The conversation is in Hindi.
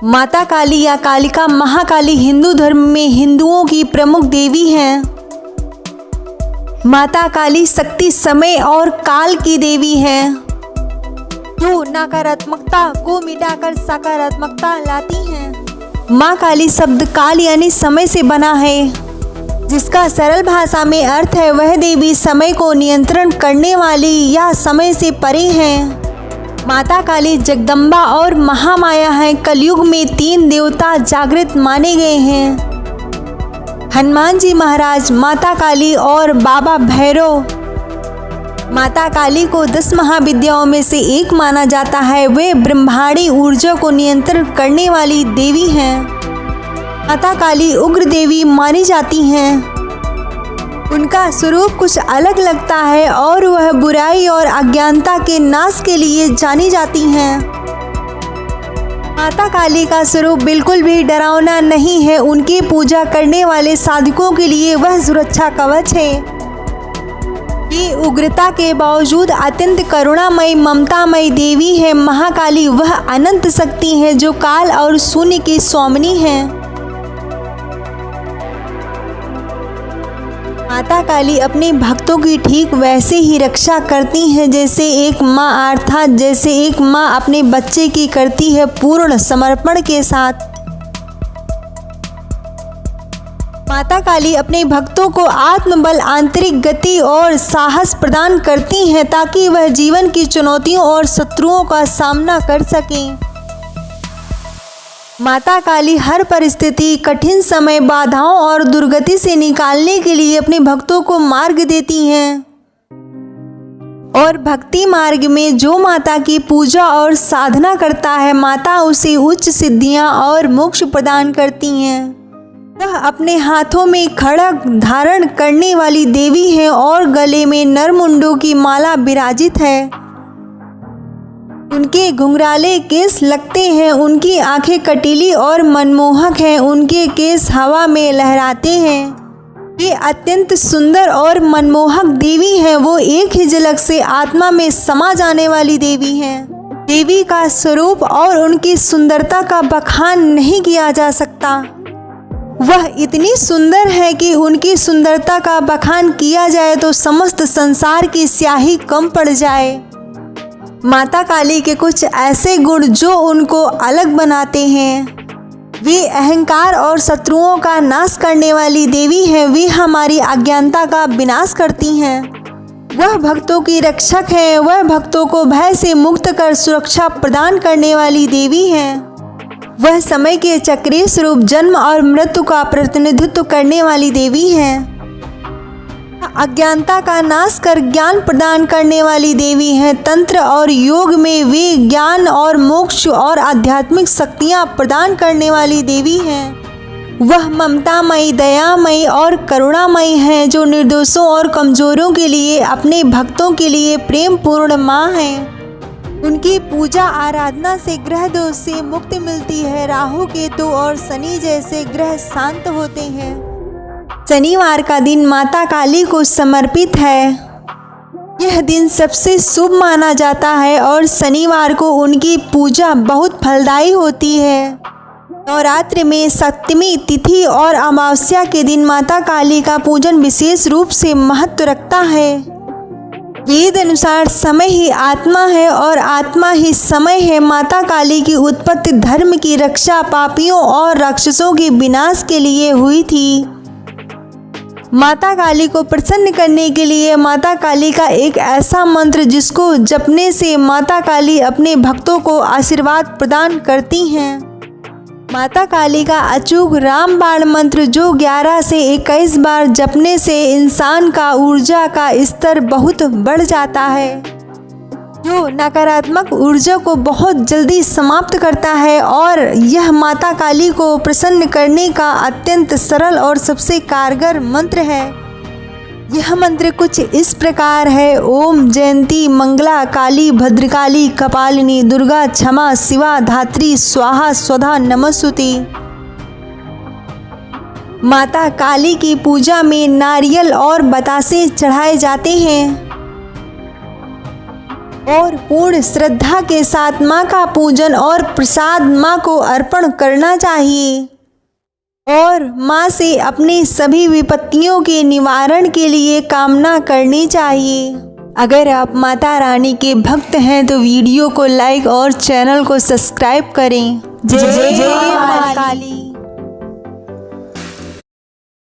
माता काली या कालिका महाकाली हिंदू धर्म में हिंदुओं की प्रमुख देवी हैं। माता काली शक्ति, समय और काल की देवी हैं, जो नकारात्मकता को मिटाकर सकारात्मकता लाती हैं। माँ काली शब्द काल यानी समय से बना है, जिसका सरल भाषा में अर्थ है वह देवी समय को नियंत्रण करने वाली या समय से परे है। माता काली जगदम्बा और महामाया हैं। कलयुग में 3 देवता जागृत माने गए हैं, हनुमान जी महाराज, माता काली और बाबा भैरव। माता काली को 10 महाविद्याओं में से एक माना जाता है। वे ब्रह्मांडी ऊर्जा को नियंत्रित करने वाली देवी हैं। माता काली उग्र देवी मानी जाती हैं। उनका स्वरूप कुछ अलग लगता है और वह बुराई और अज्ञानता के नाश के लिए जानी जाती हैं। माता काली का स्वरूप बिल्कुल भी डरावना नहीं है। उनकी पूजा करने वाले साधकों के लिए वह सुरक्षा कवच है। ये उग्रता के बावजूद अत्यंत करुणामयी, ममतामयी देवी है। महाकाली वह अनंत शक्ति है जो काल और शून्य की स्वामिनी है। माता काली अपने भक्तों की ठीक वैसे ही रक्षा करती हैं जैसे एक माँ, अर्थात जैसे एक माँ अपने बच्चे की करती है, पूर्ण समर्पण के साथ। माता काली अपने भक्तों को आत्मबल, आंतरिक गति और साहस प्रदान करती हैं ताकि वह जीवन की चुनौतियों और शत्रुओं का सामना कर सकें। माता काली हर परिस्थिति, कठिन समय, बाधाओं और दुर्गति से निकालने के लिए अपने भक्तों को मार्ग देती हैं। और भक्ति मार्ग में जो माता की पूजा और साधना करता है, माता उसे उच्च सिद्धियां और मोक्ष प्रदान करती हैं। वह अपने हाथों में खड्ग धारण करने वाली देवी है और गले में नरमुंडों की माला विराजित है। उनके घुंघराले केस लगते हैं। उनकी आंखें कटीली और मनमोहक हैं। उनके केस हवा में लहराते हैं। वे अत्यंत सुंदर और मनमोहक देवी हैं। वो एक ही झलक से आत्मा में समा जाने वाली देवी हैं। देवी का स्वरूप और उनकी सुंदरता का बखान नहीं किया जा सकता। वह इतनी सुंदर है कि उनकी सुंदरता का बखान किया जाए तो समस्त संसार की स्याही कम पड़ जाए। माता काली के कुछ ऐसे गुण जो उनको अलग बनाते हैं। वे अहंकार और शत्रुओं का नाश करने वाली देवी हैं। वे हमारी अज्ञानता का विनाश करती हैं। वह भक्तों की रक्षक हैं। वह भक्तों को भय से मुक्त कर सुरक्षा प्रदान करने वाली देवी हैं। वह समय के चक्रीय स्वरूप, जन्म और मृत्यु का प्रतिनिधित्व करने वाली देवी हैं। अज्ञानता का नाश कर ज्ञान प्रदान करने वाली देवी हैं। तंत्र और योग में वे ज्ञान और मोक्ष और आध्यात्मिक शक्तियाँ प्रदान करने वाली देवी हैं। वह ममतामयी, दयामयी और करुणामयी हैं, जो निर्दोषों और कमजोरों के लिए, अपने भक्तों के लिए प्रेम पूर्ण माँ हैं। उनकी पूजा आराधना से ग्रह दोष से मुक्ति मिलती है। राहु, केतु और शनि जैसे ग्रह शांत होते हैं। शनिवार का दिन माता काली को समर्पित है। यह दिन सबसे शुभ माना जाता है और शनिवार को उनकी पूजा बहुत फलदायी होती है। नवरात्रि में सप्तमी तिथि और अमावस्या के दिन माता काली का पूजन विशेष रूप से महत्व रखता है। वेद अनुसार समय ही आत्मा है और आत्मा ही समय है। माता काली की उत्पत्ति धर्म की रक्षा, पापियों और राक्षसों के विनाश के लिए हुई थी। माता काली को प्रसन्न करने के लिए माता काली का एक ऐसा मंत्र जिसको जपने से माता काली अपने भक्तों को आशीर्वाद प्रदान करती हैं। माता काली का अचूक रामबाण मंत्र जो 11 से 21 बार जपने से इंसान का ऊर्जा का स्तर बहुत बढ़ जाता है, जो नकारात्मक ऊर्जा को बहुत जल्दी समाप्त करता है। और यह माता काली को प्रसन्न करने का अत्यंत सरल और सबसे कारगर मंत्र है। यह मंत्र कुछ इस प्रकार है: ओम जयंती मंगला काली भद्रकाली कपालिनी दुर्गा क्षमा शिवा धात्री स्वाहा स्वधा नमस्तुते। माता काली की पूजा में नारियल और बतासे चढ़ाए जाते हैं। और पूर्ण श्रद्धा के साथ माँ का पूजन और प्रसाद माँ को अर्पण करना चाहिए और माँ से अपनी सभी विपत्तियों के निवारण के लिए कामना करनी चाहिए। अगर आप माता रानी के भक्त हैं तो वीडियो को लाइक और चैनल को सब्सक्राइब करें। जय जय माँ काली।